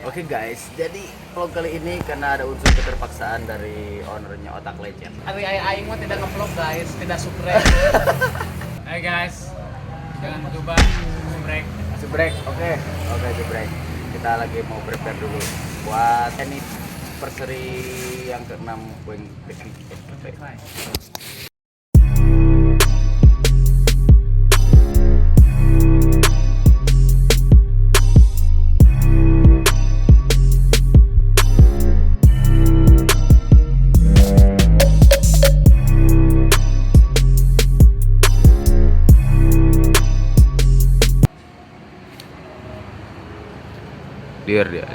Oke guys, jadi vlog kali ini karena ada unsur keterpaksaan dari ownernya Otak Legend. Hari aing mah tidak nge-vlog guys, tidak subscribe. Hai guys, jangan lupa break. Sebrek, oke, sebrek. Kita lagi mau prepare dulu buat anniversary yang ke-6 Weng Bakery.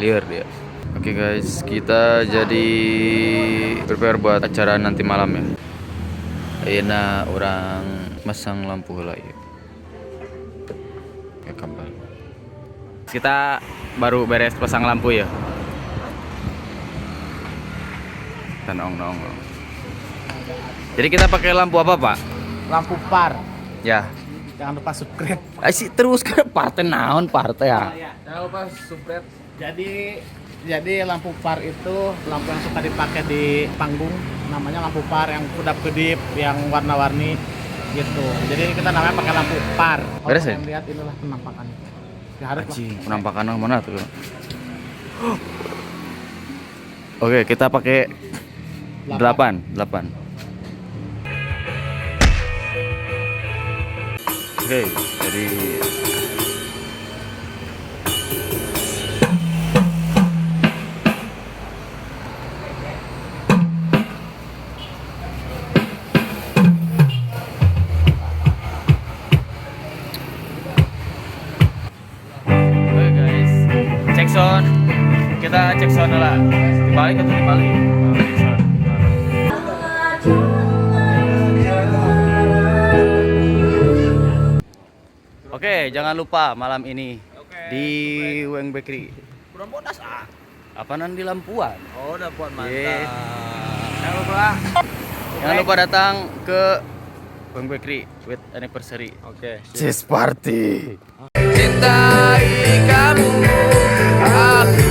Liar dia. Oke guys, kita jadi prepare buat acara nanti malam ya. Ayeuna orang masang lampu heula ieu. Ya kabar. Kita baru beres pasang lampu ya. Nong. Jadi kita pakai lampu apa, Pak? Lampu par. Ya. Jangan lupa subscribe. Ayo terus kan partai naon partai ya. Jangan lupa subscribe. Jadi lampu par itu lampu yang suka dipakai di panggung, namanya lampu par yang kedap-kedip, yang warna-warni gitu. Jadi kita namanya pakai lampu par. Kalau Beres ya? kalian lihat inilah penampakannya. Ya harus lah. Anjing, penampakan yang mana tuh? Oke, kita pakai 8. Oke, jadi oke guys, cek sound. Kita cek sound dulu. Dibalik atau dibalik? Oh, cek sound. Oke, jangan lupa malam ini di Weng Bakery. Kurang bodas ah. Apaanan di Lampuan? Oh, udah buat Ye. mantap. Jangan lupa datang ke Weng Bakery with anniversary. Oke. Cheers party. Cintai kamu, aku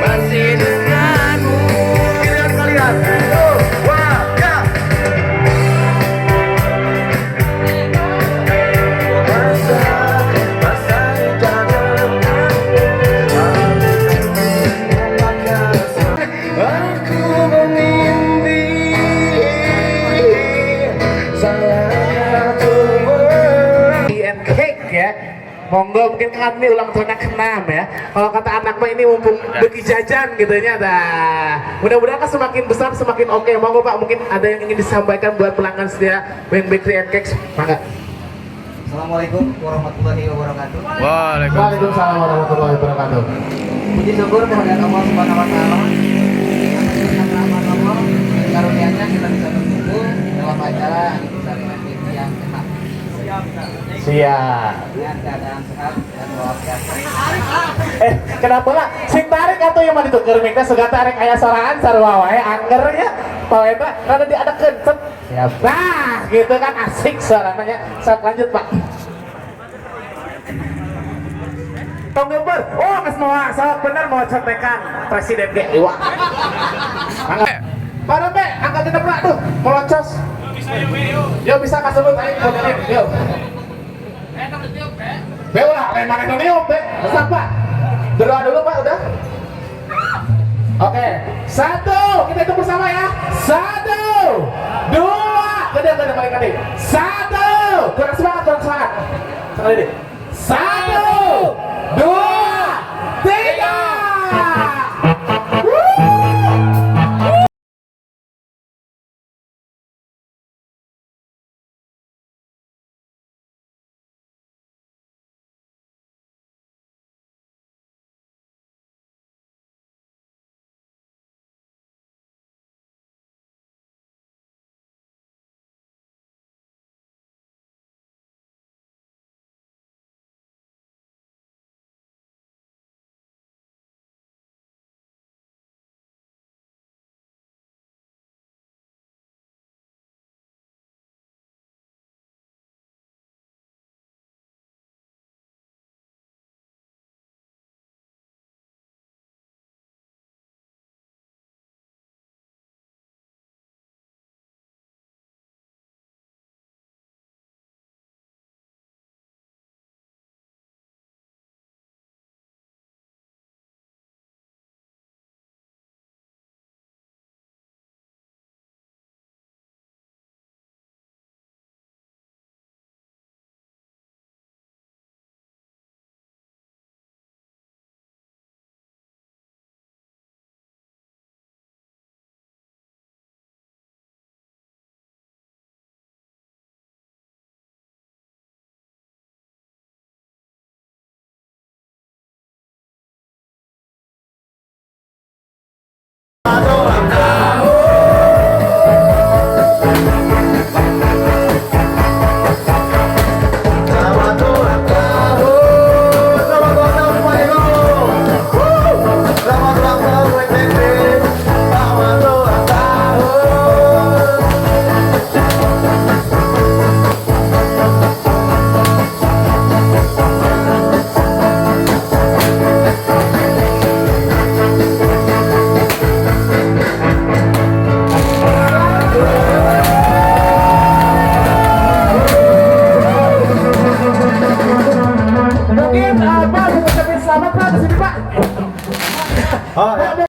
masih denganmu. Lihat kalian. Wah, ya. Aku bermimpi and cake ya. Monggo mungkin kami ulang tahun yang ke-6 ya. Kalau kata anak mah ini mumpung bagi jajan gitu nya dah. Mudah-mudahan kan semakin besar semakin oke. Monggo Pak, mungkin ada yang ingin disampaikan buat pelanggan setia Weng Bakery and Cakes. Mangga. Assalamualaikum warahmatullahi wabarakatuh. Waalaikumsalam. Waalaikumsalam warahmatullahi wabarakatuh. Puji syukur kehadirat Allah Subhanahu wa taala. Atas rahmat Allah, karunia-Nya kita bisa berkumpul dalam acara anniversary Bakery yang ke-6 Siap. dengan keadaan sehat dan walafiat. Kenapa lah? Sing tarik atau yang mah ditukar mikna sudah tarik aya soraan sarua wae anger ya. Pak eta rada diadakeun cet. Siap. Nah, gitu kan asik suaranya. Sok lanjut, Pak. Tong gambar. Oh, geus moal sok bener mau contekan presiden ge. Iwa. Mangga. Para Be, angkat genep lah tuh, melocos. Yo bisa kasebut aing modelnya. Yo. Be ulah, mana yang niup, Be? Besar, Pak. Berdoa dulu, Pak, udah. Oke, 1, kita hitung bersama ya. 1, 2, gede balik lagi. 1, kurang semangat. Sekali deh. 1, 2, 3. mungkin Pak mengucapkan selamat Pak di sini Pak. Oh, ya.